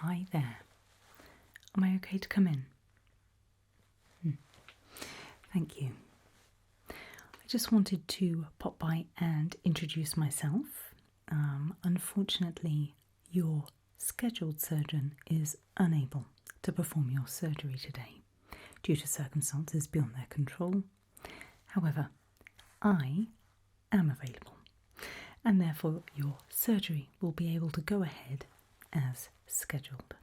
Hi there. Am I okay to come in? Thank you. I just wanted to pop by and introduce myself. Unfortunately, your scheduled surgeon is unable to perform your surgery today due to circumstances beyond their control. However, I am available, and therefore your surgery will be able to go ahead as scheduled.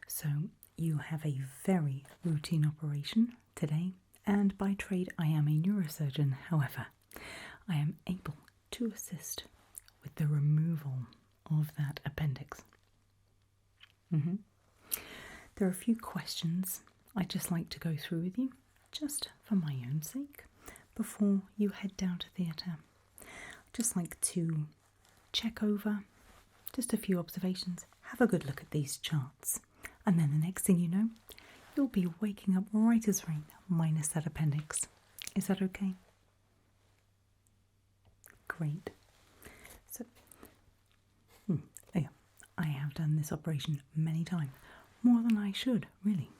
So you have a very routine operation today, and by trade I am a neurosurgeon. However, I am able to assist with the removal of that appendix. There are a few questions I'd just like to go through with you, just for my own sake, before you head down to theatre. I'd just like to check over just a few observations, have a good look at these charts, and then the next thing you know, you'll be waking up right as rain, minus that appendix. Is that okay? Great. So, I have done this operation many times, more than I should, really.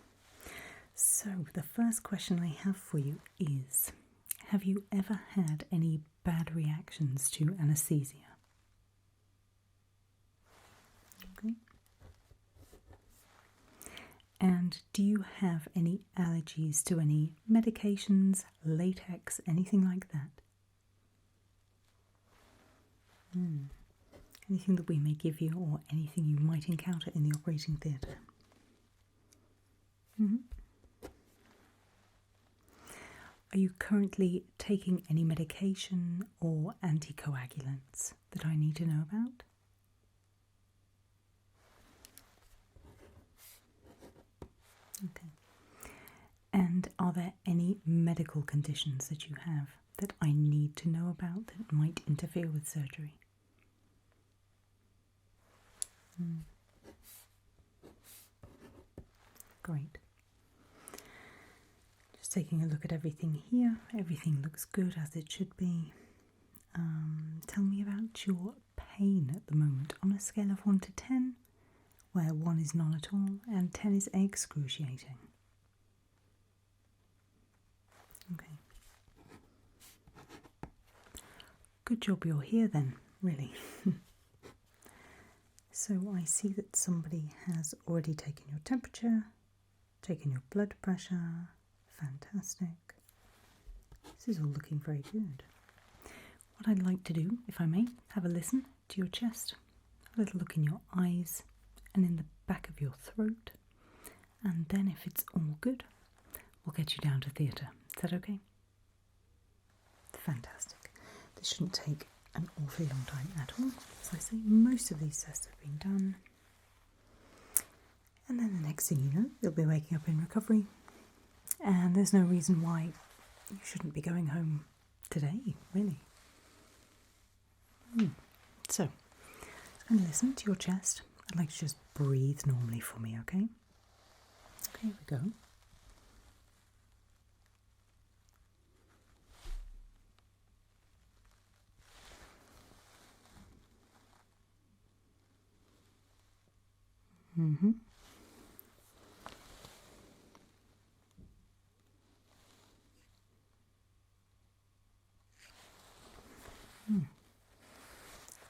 So, the first question I have for you is, have you ever had any bad reactions to anaesthesia? Okay. And do you have any allergies to any medications, latex, anything like that? Anything that we may give you or anything you might encounter in the operating theatre? Are you currently taking any medication or anticoagulants that I need to know about? Okay. And are there any medical conditions that you have that I need to know about that might interfere with surgery? Great. Just taking a look at everything here. Everything looks good as it should be. Tell me about your pain at the moment on a scale of 1 to 10, where 1 is none at all and 10 is excruciating. Okay. Good job you're here then, really. So I see that somebody has already taken your temperature, taken your blood pressure. Fantastic. This is all looking very good. What I'd like to do, if I may, have a listen to your chest, a little look in your eyes and in the back of your throat, and then if it's all good, we'll get you down to theatre. Is that okay? Fantastic. This shouldn't take an awfully long time at all. As I say, most of these tests have been done. And then the next thing you know, you'll be waking up in recovery. And there's no reason why you shouldn't be going home today, really. So, I'm going to listen to your chest. I'd like you to just breathe normally for me, okay? Okay, here we go.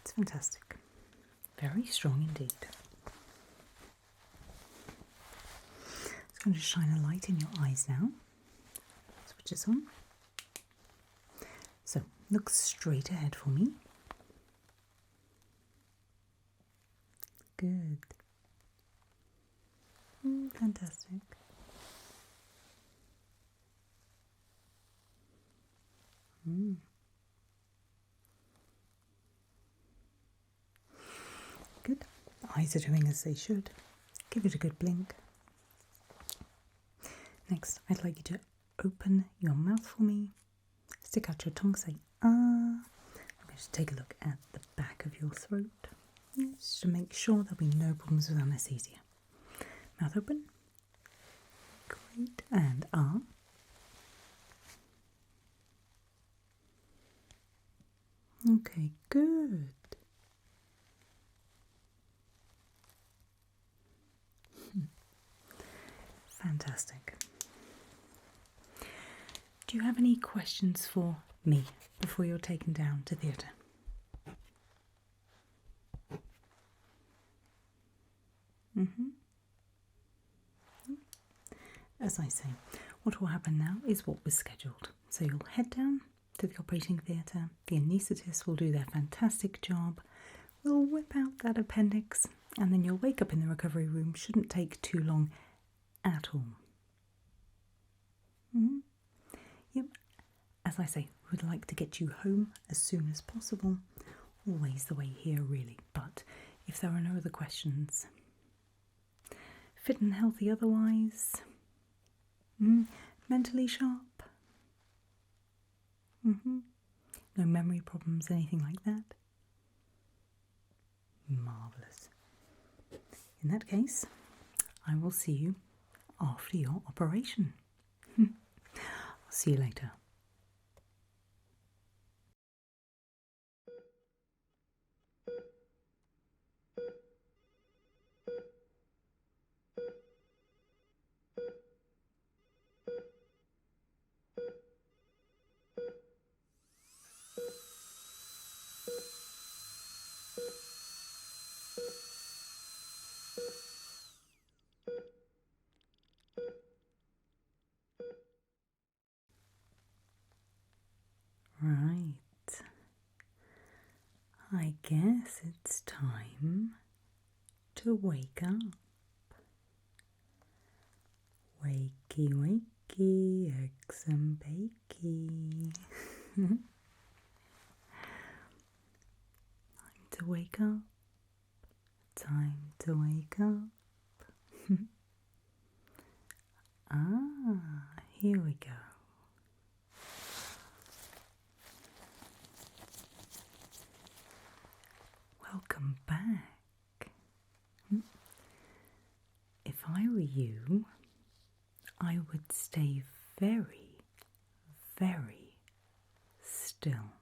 It's fantastic. Very strong indeed. Just going to shine a light in your eyes now. Switch this on. So, look straight ahead for me. Good. Fantastic. Good. Eyes are doing as they should. Give it a good blink. Next, I'd like you to open your mouth for me. Stick out your tongue, say ah. I'm going to take a look at the back of your throat. Just to make sure there'll be no problems with anaesthesia. Mouth open. Great. And ah. Okay, good. Fantastic. Do you have any questions for me before you're taken down to theatre? As I say, what will happen now is what was scheduled. So you'll head down to the operating theatre, the anaesthetists will do their fantastic job, we'll whip out that appendix, and then you'll wake up in the recovery room. Shouldn't take too long at all. Yep. As I say, we would like to get you home as soon as possible. Always the way here, really. But if there are no other questions, fit and healthy otherwise, mentally sharp, no memory problems, anything like that. Marvellous. In that case, I will see you after your operation. I'll see you later. Right. I guess it's time to wake up. Wakey, wakey, eggs and bakey. Time to wake up. Time to wake up. Here we go. Welcome back. If I were you, I would stay very, very still.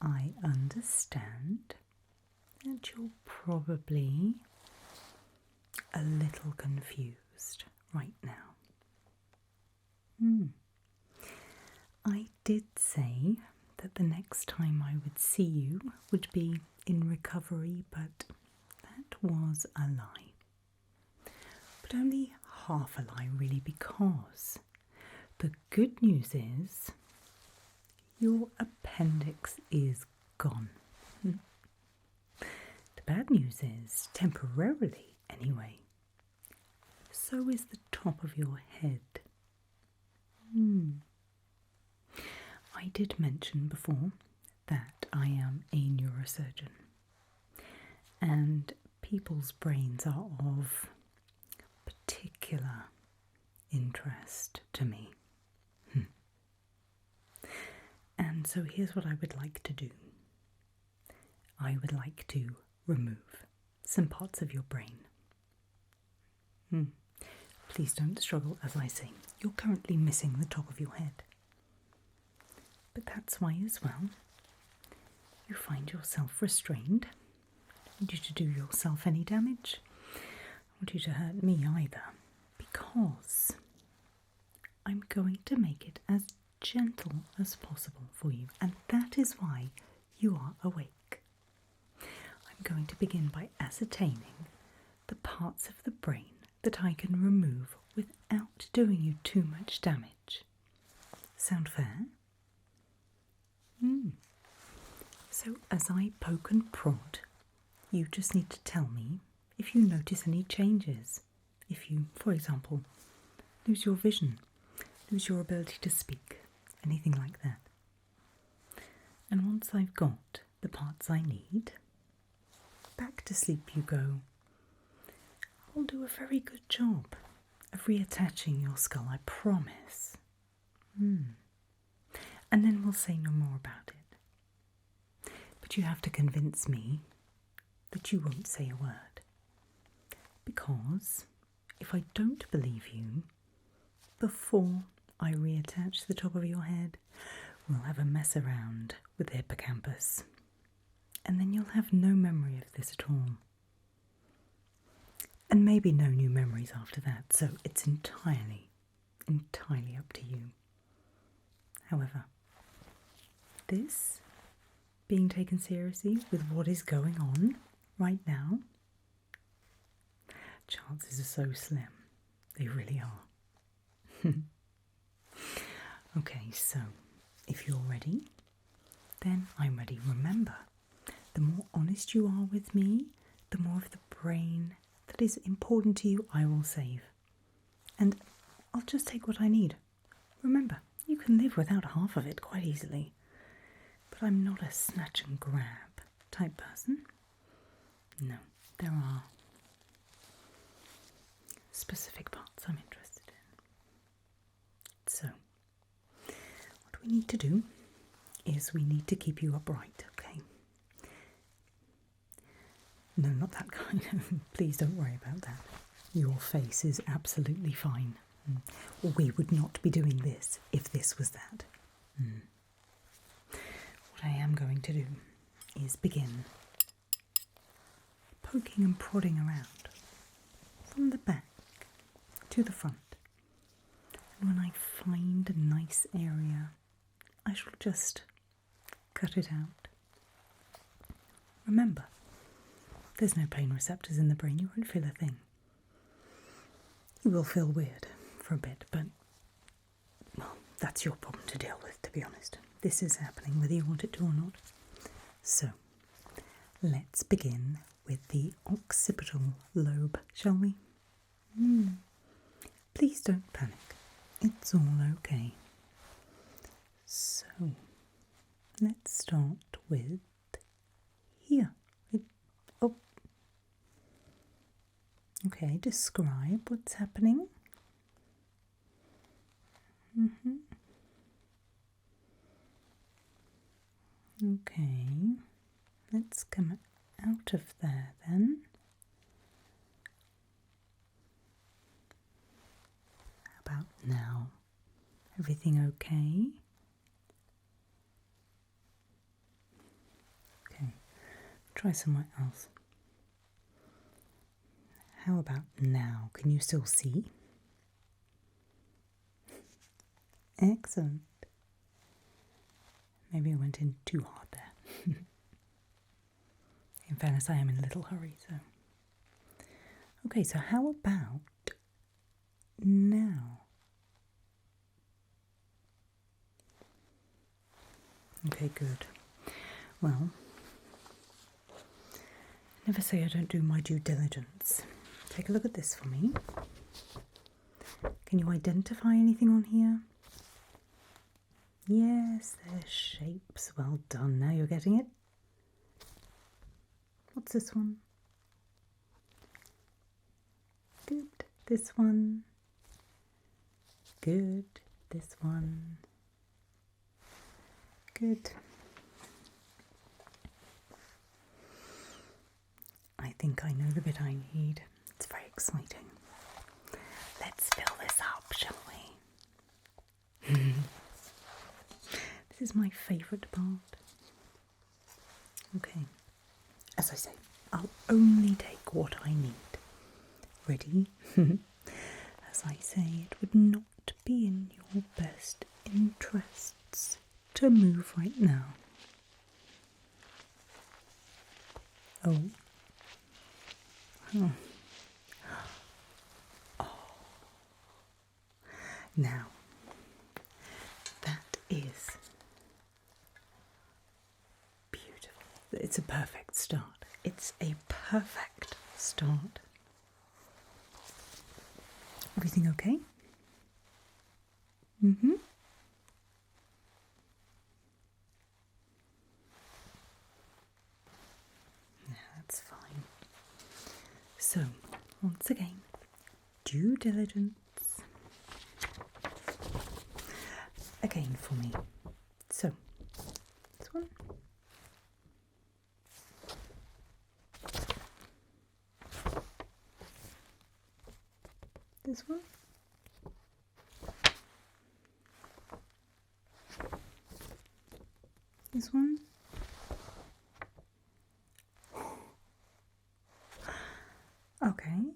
I understand that you're probably a little confused right now. I did say that the next time I would see you would be in recovery, but that was a lie. But only half a lie, really, because the good news is your appendix is gone. The bad news is, temporarily anyway, so is the top of your head. I did mention before that I am a neurosurgeon, and people's brains are of particular interest to me. And so here's what I would like to do. I would like to remove some parts of your brain. Please don't struggle, as I say. You're currently missing the top of your head. But that's why as well you find yourself restrained. I don't want you to do yourself any damage. I don't want you to hurt me either, because I'm going to make it as gentle as possible for you, and that is why you are awake. I'm going to begin by ascertaining the parts of the brain that I can remove without doing you too much damage. Sound fair? So as I poke and prod, you just need to tell me if you notice any changes. If you, for example, lose your vision, lose your ability to speak, anything like that. And once I've got the parts I need, back to sleep you go. I'll do a very good job of reattaching your skull, I promise. And then we'll say no more about it. But you have to convince me that you won't say a word. Because if I don't believe you, before I reattach the top of your head, we'll have a mess around with the hippocampus. And then you'll have no memory of this at all. And maybe no new memories after that, so it's entirely up to you. However, this being taken seriously with what is going on right now, chances are so slim. They really are. Okay, so if you're ready, then I'm ready. Remember, the more honest you are with me, the more of the brain that is important to you I will save. And I'll just take what I need. Remember, you can live without half of it quite easily. But I'm not a snatch and grab type person. No, there are specific parts I'm interested in. So, what we need to do is we need to keep you upright, okay? No, not that kind. Please don't worry about that. Your face is absolutely fine. We would not be doing this if this was that. What I am going to do is begin poking and prodding around from the back to the front. And when I find a nice area, I shall just cut it out. Remember, there's no pain receptors in the brain. You won't feel a thing. You will feel weird for a bit, but, well, that's your problem to deal with, to be honest. This is happening whether you want it to or not. So, let's begin with the occipital lobe, shall we? Please don't panic. It's all okay. So, let's start with here. Okay, describe what's happening. Okay, let's come out of there then. How about now? Everything okay? Okay, try somewhere else. How about now? Can you still see? Excellent. Maybe I went in too hard there. In fairness, I am in a little hurry, so. Okay, so how about now? Okay, good. Well, never say I don't do my due diligence. Take a look at this for me. Can you identify anything on here? Yes, there's shapes. Well done. Now you're getting it. What's this one? Good. This one. Good. This one. Good. I think I know the bit I need. It's very exciting. Let's fill this up, shall we? This is my favourite part. Okay. As I say, I'll only take what I need. Ready? As I say, it would not be in your best interests to move right now. Oh. Now, that is beautiful. It's a perfect start. It's a perfect start. Everything okay? Yeah, that's fine. So, once again, due diligence. Again for me. So, this one. This one. This one. Okay,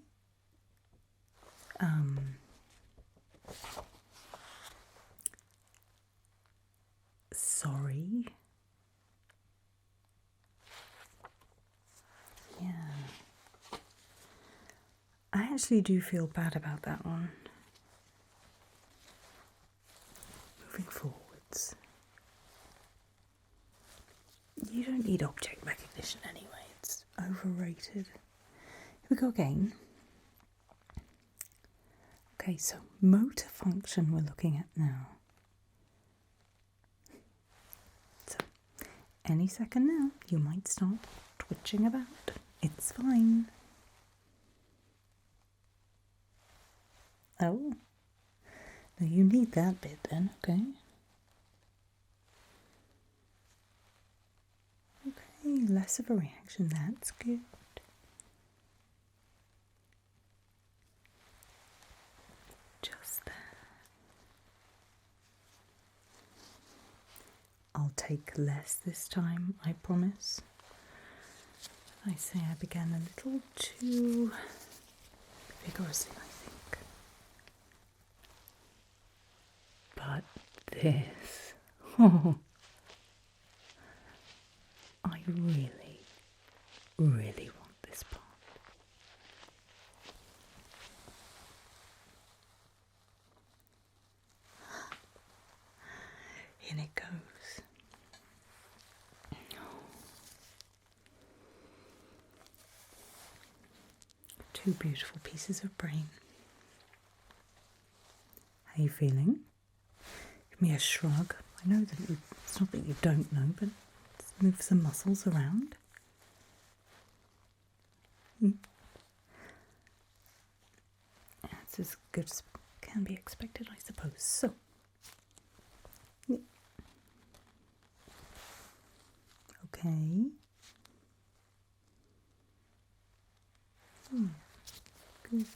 actually do feel bad about that one. Moving forwards. You don't need object recognition anyway, it's overrated. Here we go again. Okay, so motor function we're looking at now. So, any second now, you might start twitching about. It's fine. Oh, no, you need that bit then, okay? Okay, less of a reaction, that's good. Just there. I'll take less this time, I promise. I say I began a little too vigorously, I think. But this, oh, I really, really want this part. In it goes. Two beautiful pieces of brain. How are you feeling? Give me a shrug. I know that it's not that you don't know, but let's move some muscles around. It's as good as can be expected, I suppose. So, okay. Good.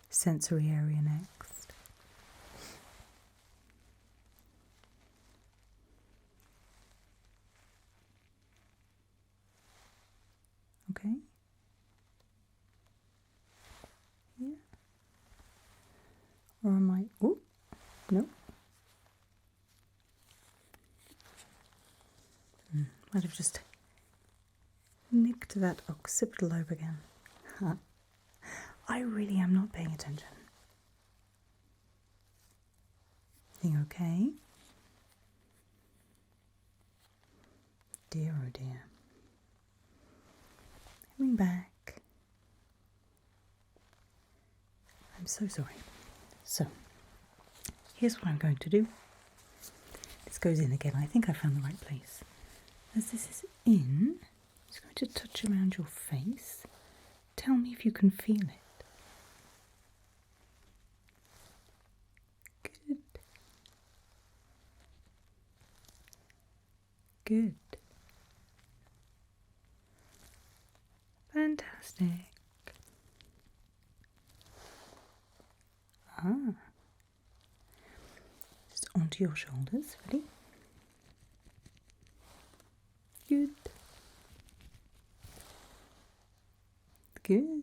Sensory area next. Okay. Yeah. Or am I? Oh, no. Might have just nicked that occipital lobe again. Huh. I really am not paying attention. Everything okay? Dear, oh dear. Coming back. I'm so sorry. So, here's what I'm going to do. This goes in again. I think I found the right place. As this is in, I'm just going to touch around your face. Tell me if you can feel it. Good. Good. Fantastic. Just onto your shoulders. Ready? Good. Good.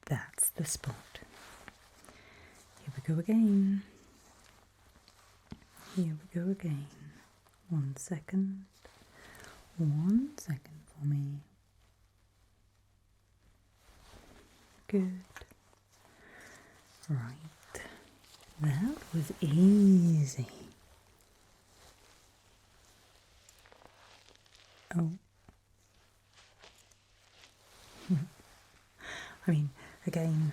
That's the spot. Here we go again. Here we go again. 1 second. 1 second for me. Good. Right. That was easy. Oh. I mean, again,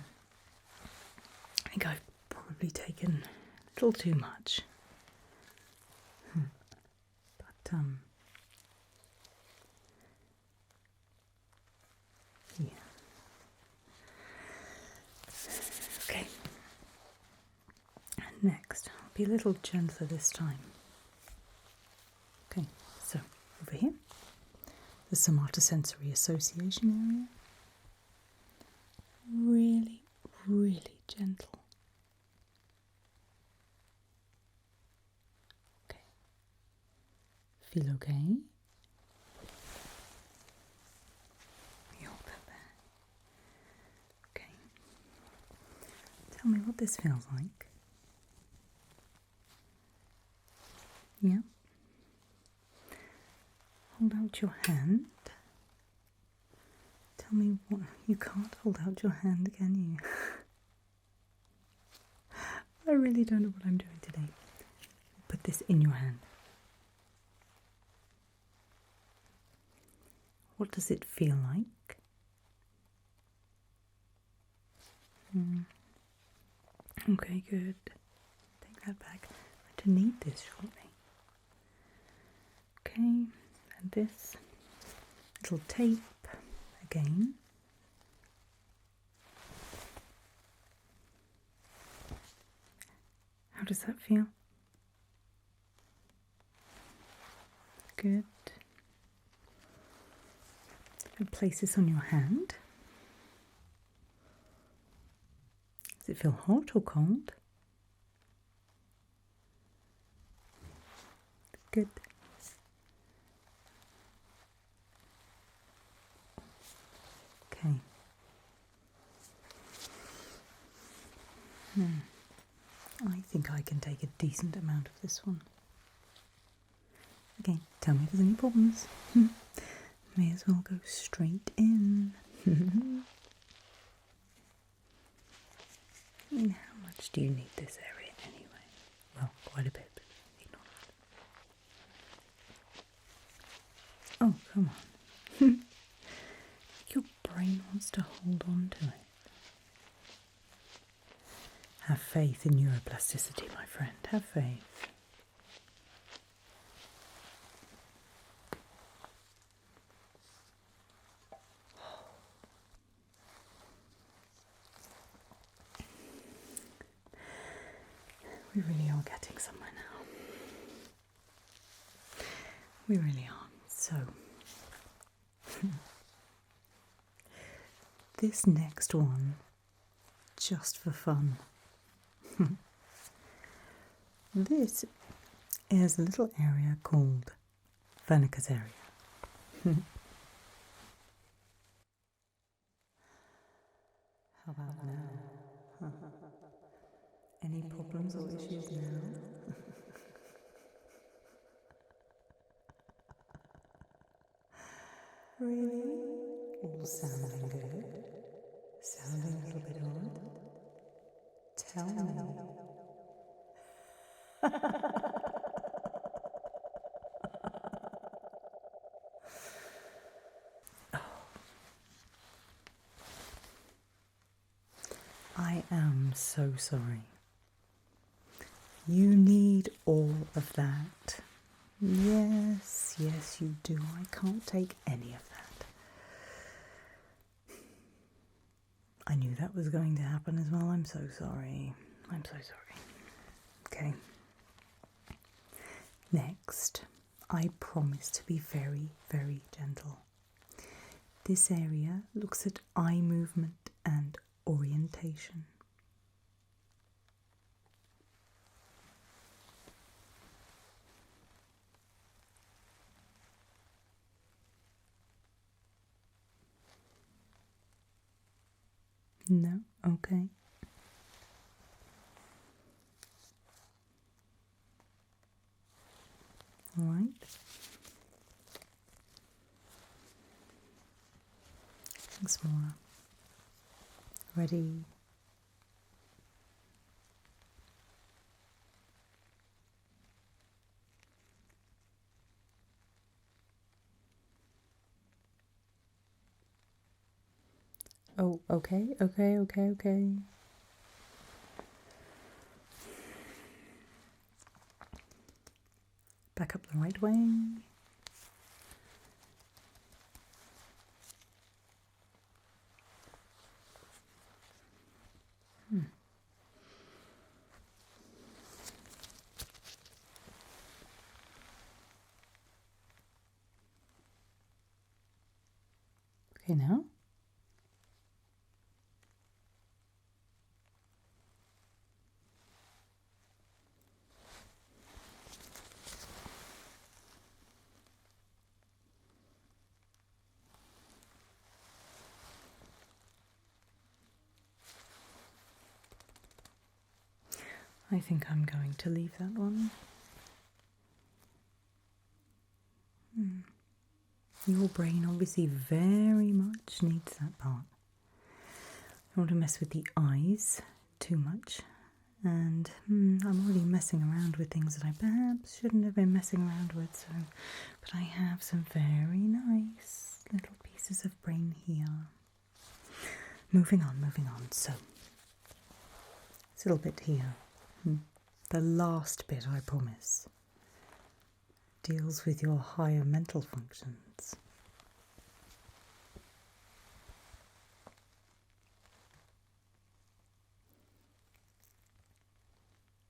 I think I've probably taken a little too much. But, yeah. Okay. Next, I'll be a little gentler this time. Okay, so over here, the somatosensory association area. Really, really gentle. Okay. Feel okay? Hold that there. Okay. Tell me what this feels like. Yeah. Hold out your hand. Tell me what, you can't hold out your hand, can you? I really don't know what I'm doing today. Put this in your hand. What does it feel like? Okay, good. Take that back. I'm going to need this shortly. Okay, and this little tape again. How does that feel? Good. And place this on your hand. Does it feel hot or cold? Good. Okay. I think I can take a decent amount of this one. Again, tell me if there's any problems. May as well go straight in. I mean, how much do you need this area anyway? Well, quite a bit. Ignore that. Oh, come on. Your brain wants to hold on to it. Have faith in neuroplasticity, my friend. Have faith. We really are getting somewhere now. We really are. So, this next one, just for fun. This is a little area called Wernicke's area. How about now? Any problems or issues now? Really? All sounding good? Sounding a little bit odd? Tell me. I am so sorry. You need all of that. Yes, yes, you do. I can't take any of that. I knew that was going to happen as well. I'm so sorry. I'm so sorry. Okay. Next, I promise to be very, very gentle. This area looks at eye movement and orientation. No? Okay. All right. And smaller. Ready? Oh, okay. Back up the right way. Okay, now. I think I'm going to leave that one. Your brain obviously very much needs that part. I don't want to mess with the eyes too much. And I'm already messing around with things that I perhaps shouldn't have been messing around with. But I have some very nice little pieces of brain here. Moving on. So, this little bit here, the last bit, I promise, deals with your higher mental functions.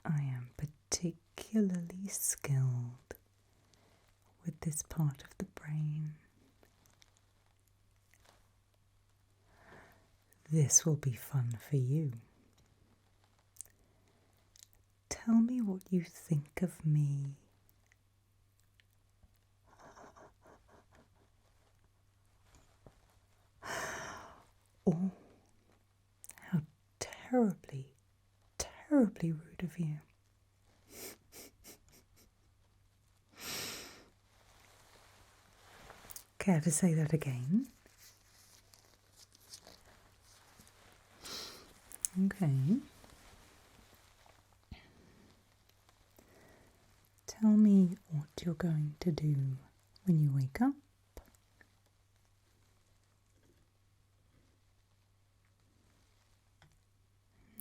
I am particularly skilled with this part of the brain. This will be fun for you. Tell me what you think of me. Oh, how terribly rude of you. Care to say that again? Okay. Tell me what you're going to do when you wake up.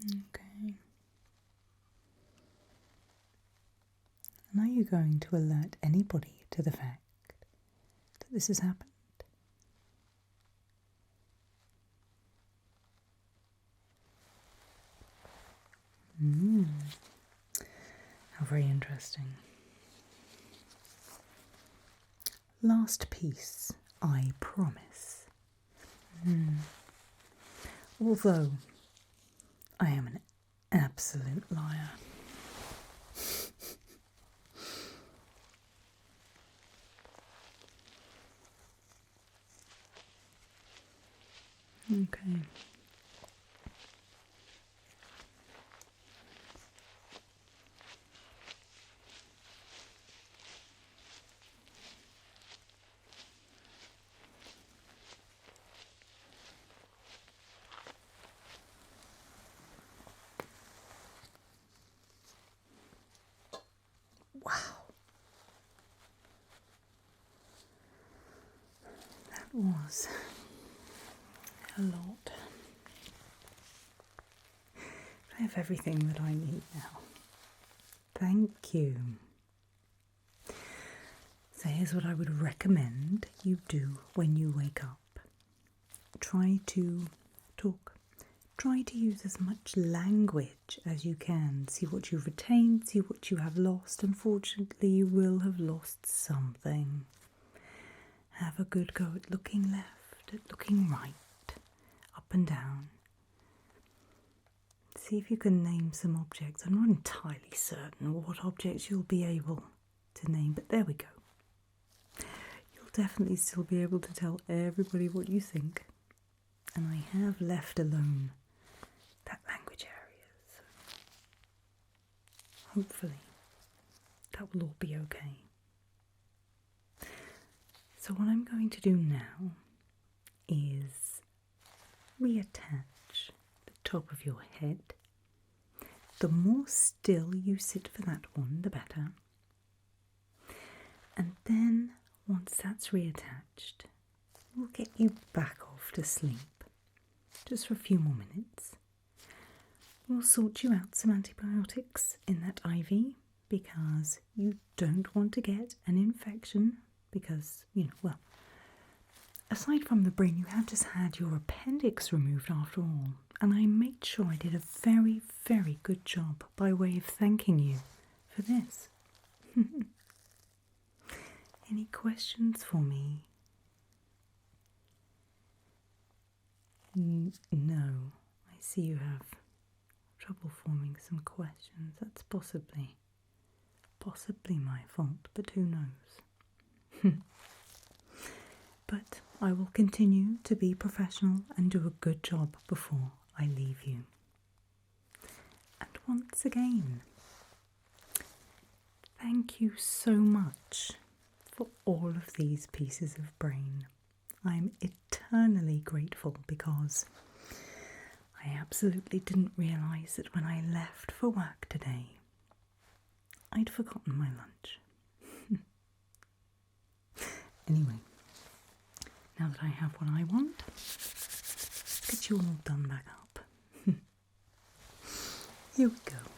Okay. And are you going to alert anybody to the fact that this has happened? How very interesting. Last piece, I promise. Although I am an absolute liar. Okay. Wow. That was a lot. I have everything that I need now. Thank you. So here's what I would recommend you do when you wake up. Try to talk. Try to use as much language as you can. See what you've retained, see what you have lost. Unfortunately, you will have lost something. Have a good go at looking left, at looking right, up and down. See if you can name some objects. I'm not entirely certain what objects you'll be able to name, but there we go. You'll definitely still be able to tell everybody what you think. And I have left alone that language area, so hopefully that will all be okay. So what I'm going to do now is reattach the top of your head. The more still you sit for that one, the better. And then once that's reattached, we'll get you back off to sleep. Just for a few more minutes. We'll sort you out some antibiotics in that IV because you don't want to get an infection because, aside from the brain, you have just had your appendix removed after all. And I made sure I did a very, very good job by way of thanking you for this. Any questions for me? No, I see you have trouble forming some questions. That's possibly my fault, but who knows? But I will continue to be professional and do a good job before I leave you. And once again, thank you so much for all of these pieces of brain. I'm eternally grateful because I absolutely didn't realise that when I left for work today, I'd forgotten my lunch. Anyway, now that I have what I want, get you all done back up. Here we go.